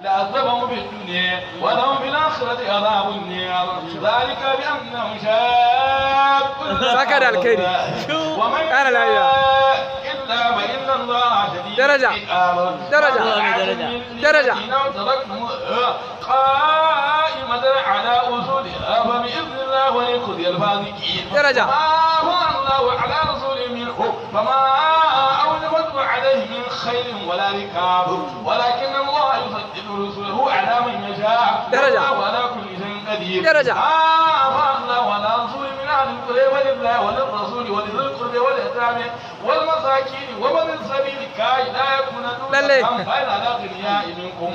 لعذبهم في الدنيا ولهم في الآخرة عذاب النار ذلك بأنهم شاقوا سكر الكريم ومن قال لا إله إلا فإن الله شديد درجة درجة قائمة على أصولها فبإذن الله وليخزي الفاسقين درجة ما أفاء الله على رسوله منه فما أوجبته عليه من خير ولا ركاب ولكن الله يفضل رسله على من يشاء درجة وعلى كل شيء قدير درجة ما أفاء الله على رسوله من أهل القرى ولله وللرسول ولذي القربى واليتامى والمساكين ومن السبيل كي لا يكون دولة بين الأغنياء منكم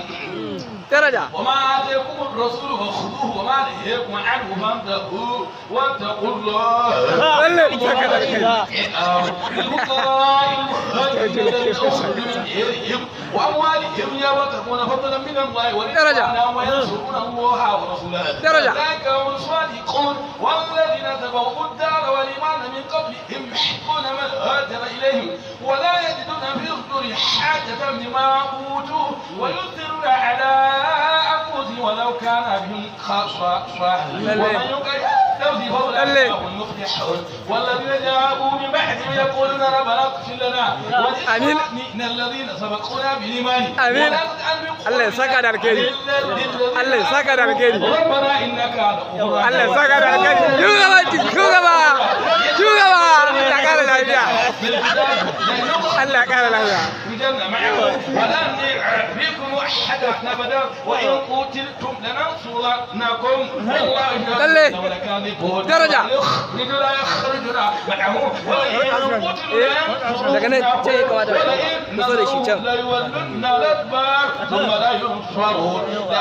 درجة وما آتيكم الرسول فخذوه وما نهيكم عنه فانتهوا واتقوا الله للفقراء المهاجرين الذين أخرجوا من ديارهم وأموالهم يبتغون فضلا من الله ورضوانا وينصرون الله ورسوله أولئك هم الصادقون والذين تبوأوا الدار والإيمان من قبلهم يحبون من هاجر إليهم ولا يجدون في صدورهم حاجة مما أوتوا ويؤثرون على أنفسهم ولو كان بهم خاصة ومن يطع نفسه فأولئك هم المفلحون والذين جاءوا من بعدهم يقولون ربنا اغفر لنا ولإخواننا الذين سبقونا بالإيمان آمين الله سكر الكريم الله سكر الكريم ربنا إنك الله سكر الكريم شوغبا قال لا إله الله قال لا إله الجنة معه ولن يعرفكم أحدا أبدا وإن قتلتم لننصرنكم والله درجة لا يخرجنا معه وإن قتلوا لننصرنكم ولئن لا يولن الأدبار ثم لا ينصرون